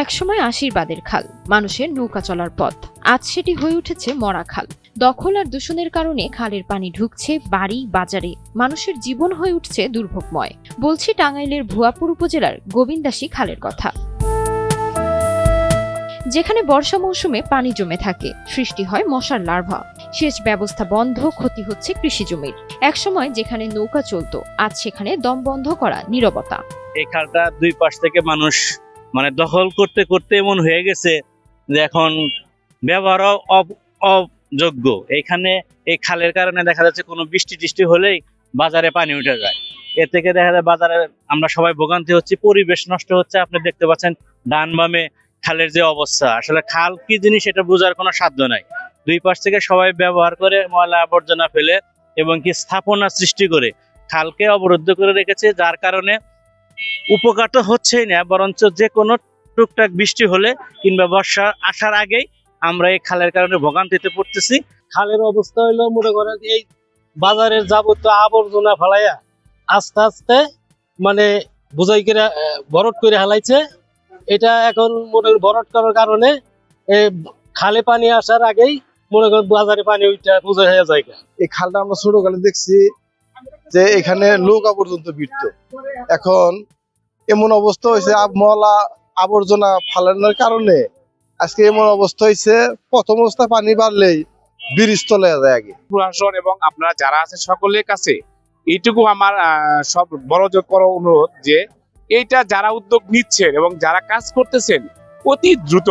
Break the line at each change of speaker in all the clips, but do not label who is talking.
একসময় আশীর্বাদের খাল, মানুষের নৌকা চলার পথ। আজ সেটি হয়ে উঠেছে মরা খাল। দখল আর দূষণের কারণে খালের পানি ঢুকছে বাড়ি বাজারে, মানুষের জীবন হয়ে উঠছে দুর্ভোগময়। বলছি টাঙ্গাইলের ভুয়াপুর উপজেলার গোবিন্দাসী খালের কথা, যেখানে বর্ষা মৌসুমে পানি জমে থাকে, সৃষ্টি হয় মশার লার্ভা। সেচ ব্যবস্থা বন্ধ, ক্ষতি হচ্ছে কৃষি জমির। একসময় যেখানে নৌকা চলতো, আজ সেখানে দম বন্ধ করা নীরবতা।
এই খালটা দুই পাশ থেকে মানুষ দখল করতে করতে এমন হয়ে গেছে যে এখন ব্যবহার অযোগ্য। এখানে এই খালের কারণে দেখা যাচ্ছে কোনো বৃষ্টি টিষ্টি হলেই বাজারে পানি উঠে যায়। এ থেকে দেখা যায় বাজারে আমরা সবাই ভোগান্তি হচ্ছে, পরিবেশ নষ্ট হচ্ছে। আপনি দেখতে পাচ্ছেন ডান বামে খালের যে অবস্থা, আসলে খাল কি জিনিস এটা বোঝার কোনো সাধ্য নাই। দুই পাশ থেকে সবাই ব্যবহার করে ময়লা আবর্জনা ফেলে এবং কি স্থাপনা সৃষ্টি করে খালকে অবরুদ্ধ করে রেখেছে, যার কারণে উপকার তো হচ্ছেই না, বরঞ্চ যে কোনো টুকটাক বৃষ্টি হলে কিংবা বর্ষা আসার আগেই আমরা এই খালের কারণে ভোগান্তিতে পড়তেছি।
খালের অবস্থা হইলো মনে করেন এই বাজারের যাবতীয় আবর্জনা ফেলাইয়া আস্তে আস্তে বোঝাই করে ভরট করে হেলাইছে। এটা এখন মনে করেন ভরট করার কারণে খালে পানি আসার আগেই মনে করেন বাজারে পানি ওইটা বোঝা হয়ে যায়।
এই খালটা আমরা ছোটকালে দেখছি যে এখানে নৌকা পর্যন্ত ভিড়তো। এখন এমন অবস্থা হয়েছে ময়লা আবর্জনা ফালানোর কারণে আজকে এমন অবস্থা হয়েছে, প্রথম অবস্থায় পানি বাড়লেই ব্রিজ চলে যায় আগে।
প্রশাসন এবং আপনারা যারা আছেন সকলের কাছে এইটুকু আমার সব বড় জোর অনুরোধ যে এইটা যারা উদ্যোগ নিচ্ছেন এবং যারা কাজ করতেছেন অতি দ্রুত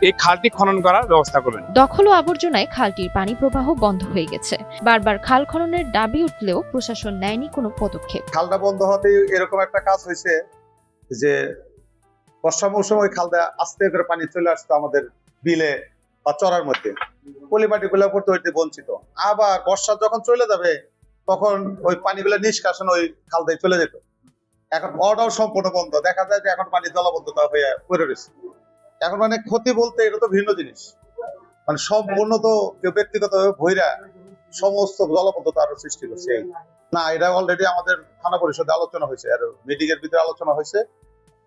এই খালটি খনন করার ব্যবস্থা করবেন।
দখল ও আবর্জনায় খালটির পানি প্রবাহ বন্ধ হয়ে গেছে। বারবার খাল খননের দাবি উঠলেও প্রশাসন নেয়নি কোনো পদক্ষেপ।
খালটা বন্ধ হতে এরকম একটা কাজ হয়েছে যে বর্ষা মৌসুমে ওই খালটা আস্তে করে পানি চলে আসতো আমাদের বিলে বা চড়ার মধ্যে, পলিমাটি গুলা করতে হইতে বঞ্চিত। আবার বর্ষা যখন চলে যাবে তখন ওই পানিগুলো নিষ্কাশন ওই খালটাই চলে যেত। এখন ওটাও সম্পূর্ণ বন্ধ, দেখা যায় যে এখন পানি জলাবদ্ধতা হয়ে পড়ে রয়েছে। এখন ক্ষতি বলতে এটা তো ভিন্ন জিনিস, সম্পূর্ণ তো কেউ ব্যক্তিগত ভৈরা সমস্ত জলাবদ্ধতা আরো সৃষ্টি করছে। না, এটা অলরেডি আমাদের থানা পরিষদে আলোচনা হয়েছে আর মিটিং এর ভিতরে আলোচনা হয়েছে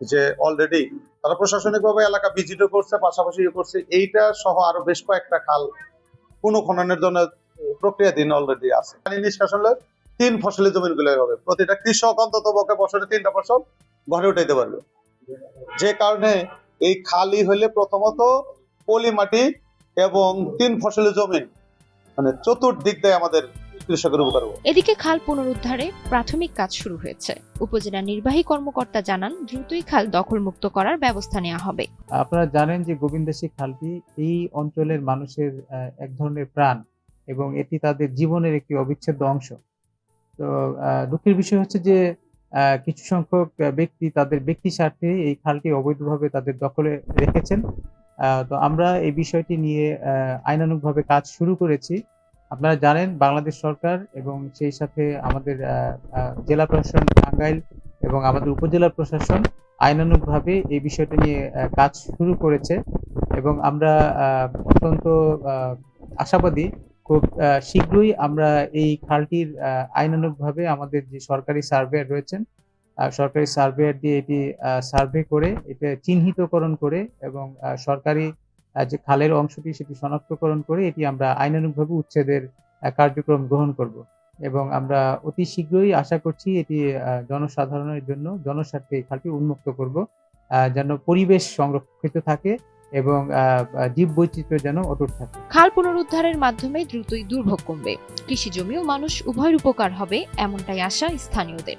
যে অলরেডি তারা প্রশাসনিক ভাবে এলাকা ভিজিটও করছে, পাশাপাশি করছে। এইটা সহ আরো বেশ কয়েকটা খাল পুনঃখননের জন্য প্রক্রিয়াধীন অলরেডি আছে। পানি নিষ্কাশন 3 ফসলি জমিগুলো হবে, প্রতিটা কৃষক অন্তত পক্ষে বছরে 3টা ফসল ঘরে উঠাইতে পারবে। যে কারণে এই খালি হলে প্রথমত পলি মাটি এবং 3 ফসলি জমি চতুর্দিক দিয়ে আমাদের কৃষকের উপকার হবে।
এদিকে খাল পুনরুদ্ধারে প্রাথমিক কাজ শুরু হয়েছে। উপজেলা নির্বাহী কর্মকর্তা জানান, দ্রুতই খাল দখলমুক্ত করার ব্যবস্থা নেওয়া হবে।
আপনারা জানেন যে গোবিন্দাসী খালটি এই অঞ্চলের মানুষের এক ধরনের প্রাণ এবং এটি তাদের জীবনের একটি অবিচ্ছেদ্য অংশ। তো দুঃখের বিষয় হচ্ছে যে কিছু সংখ্যক ব্যক্তি তাদের ব্যক্তি স্বার্থে এই খালটি অবৈধভাবে তাদের দখলে রেখেছেন। তো আমরা এই বিষয়টি নিয়ে আইনানুগভাবে কাজ শুরু করেছি। আপনারা জানেন বাংলাদেশ সরকার এবং সেই সাথে আমাদের জেলা প্রশাসন টাঙ্গাইল এবং আমাদের উপজেলা প্রশাসন আইনানুগভাবে এই বিষয়টা নিয়ে কাজ শুরু করেছে এবং আমরা অত্যন্ত আশাবাদী খুব শীঘ্রই আমরা এই খালটির আইনানুগভাবে আমাদের যে সরকারি সার্ভেয়ার রয়েছেন, সরকারি সার্ভেয়ার দিয়ে এটি সার্ভে করে এটা চিহ্নিতকরণ করে এবং সরকারি যে খালের অংশটি সেটি শনাক্তকরণ করে এটি আমরা আইনানুগভাবে উচ্ছেদের কার্যক্রম গ্রহণ করব এবং আমরা অতি শীঘ্রই আশা করছি এটি জনসাধারণের জন্য জনস্বার্থে এই খালটি উন্মুক্ত করব, যেন পরিবেশ সংরক্ষিত থাকে এবং জীববৈচিত্র্য যেন অটুট থাকে।
খাল পুনরুদ্ধারের মাধ্যমে দ্রুতই দুর্ভোগ কমবে, কৃষি জমি ও মানুষ উভয়ের উপকার হবে, এমনটাই আশা স্থানীয়দের।